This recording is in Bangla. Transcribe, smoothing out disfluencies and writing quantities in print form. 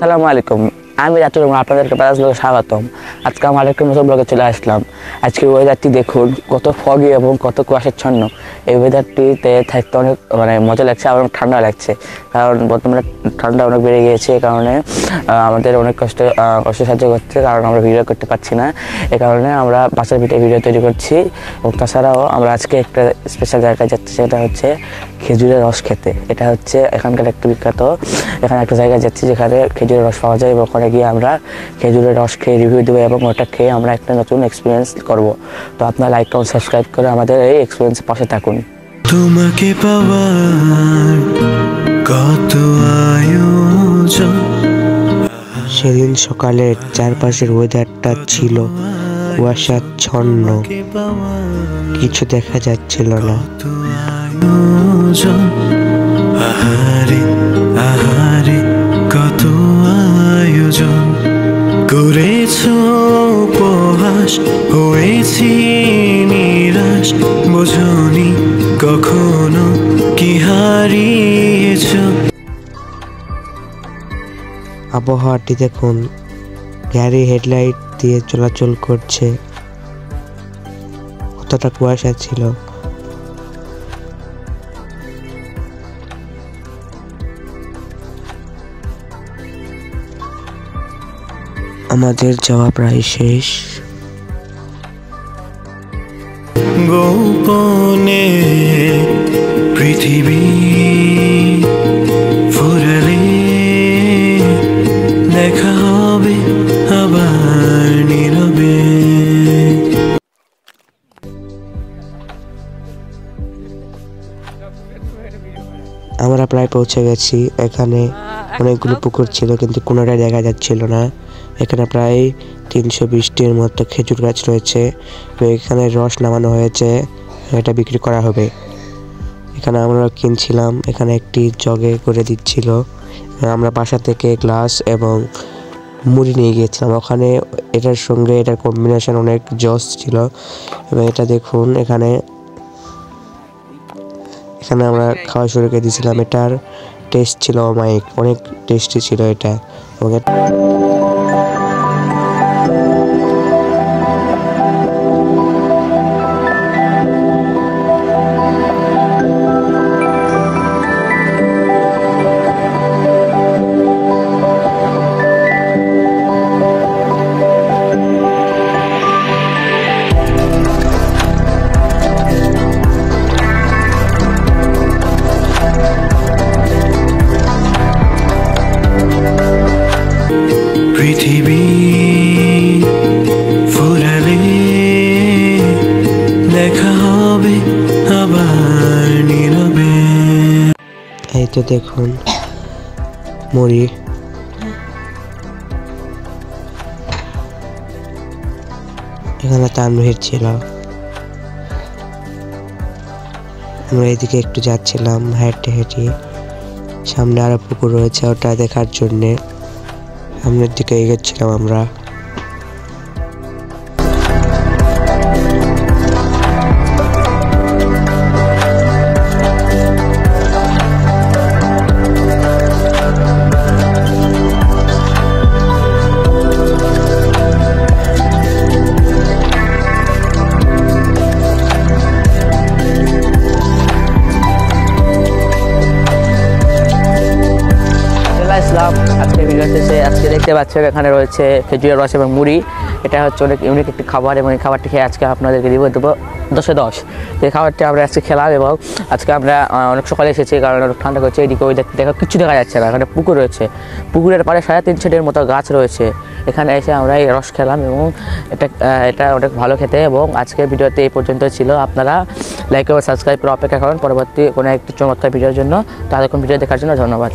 আসসালামু আলাইকুম। আমি রাতুল আপনাদেরকে প্যারাসগুলোকে স্বাগতম। আজকে আমার আরেকটা নতুন ব্লগে চলে আসলাম। আজকে ওয়েদারটি দেখুন, কত ফগি এবং কত কুয়াশাচ্ছন্ন। এই ওয়েদারটিতে থাকতে অনেক মজা লাগছে, আবার ঠান্ডা লাগছে, কারণ বর্তমানে ঠান্ডা অনেক বেড়ে গিয়েছে। এই কারণে আমাদের অনেক কষ্ট সাহায্য করছে, কারণ আমরা ভিডিও করতে পারছি না। এই কারণে আমরা বাসার ভিডিও তৈরি করছি। এবং তাছাড়াও আমরা আজকে একটা স্পেশাল জায়গায় যাচ্ছি, সেটা হচ্ছে খেজুরের রস খেতে। এটা হচ্ছে এখানকার একটা বিখ্যাত, এখানে একটা জায়গায় যাচ্ছি যেখানে খেজুরের রস পাওয়া যায়, এবং ওখানে গিয়ে আমরা খেজুরের রস খেয়ে রিভিউ দেবো এবং ওটা খেয়ে আমরা একটা নতুন এক্সপিরিয়েন্স করব। তো আপনারা লাইক কমেন্ট সাবস্ক্রাইব করে আমাদের এই এক্সপিরিয়েন্স পাশে থাকুন। তোমাকে পাওয়ার কত আয়োজন। সেদিন সকালের চারপাশের ওয়েদারটা ছিল কুয়াশাচ্ছন্ন, কিছু দেখা যাচ্ছিল না। আহারে আহারে কত আয়োজন করেছো, উপহাস হয়েছি নিরাশ, বোঝনি কখনো কি হারিয়েছ। আবহাওয়াটি দেখুন, গাড়ি হেডলাইট দিয়ে চলাচল করছে, কতটা কুয়াশা ছিল। আমাদের যাওয়া প্রায় শেষ। গোপনে পৃথিবী ফুরালে দেখা হবে আবার নীরবে। আমরা প্রায় পৌঁছে গেছি। এখানে অনেকগুলো পুকুর ছিল, কিন্তু কোনোটাই দেখা যাচ্ছিল না। এখানে প্রায় 320টির মতো খেজুর গাছ রয়েছে। এখানে রস নামানো হয়েছে, এটা বিক্রি করা হবে। এখানে আমরা কিনছিলাম, এখানে একটি জগে করে দিচ্ছিল। আমরা বাসা থেকে গ্লাস এবং মুড়ি নিয়ে গিয়েছিলাম ওখানে। এটার সঙ্গে এটার কম্বিনেশন অনেক জস ছিল। এবং এটা দেখুন, এখানে আমরা খাওয়া শুরু করে দিয়েছিলাম। এটার টেস্ট ছিল অনেক টেস্টি ছিল এটা। এবং পৃথিবী ফুরালে দেখা হবে আবার নীরবে। এই তো দেখুন মুড়ি। এখানে তানভীর ছিল। আমরা এদিকে একটু যাচ্ছিলাম হেঁটে হেঁটে। সামনে আরো পুকুর রয়েছে, ওটা দেখার জন্যে সামনের দিকে এগোচ্ছিলাম আমরা। আজকে ভিডিও শেষে আজকে দেখতে পাচ্ছেন এখানে রয়েছে খেজুরের রস এবং মুড়ি। এটা হচ্ছে অনেক ইউনিক একটি খাবার, এবং এই খাবারটি খেয়ে আজকে আপনাদেরকে রিভিউ দেবো 10-এ 10। এই খাবারটি আমরা আজকে খেলাম, এবং আজকে আমরা অনেক সকালে এসেছি, কারণ অনেক ঠান্ডা করছে। এদিকে ওই দেখা কিছু দেখা যাচ্ছে না। এখানে পুকুর রয়েছে, পুকুরের পাড়ে 350-এর মতো গাছ রয়েছে। এখানে এসে আমরা এই রস খেলাম, এবং এটা অনেক ভালো খেতে। এবং আজকের ভিডিওতে এই পর্যন্ত ছিল। আপনারা লাইক এবং সাবস্ক্রাইব করে অপেক্ষা করুন পরবর্তী কোনো একটি চমৎকার ভিডিওর জন্য। তাদের ভিডিও দেখার জন্য ধন্যবাদ।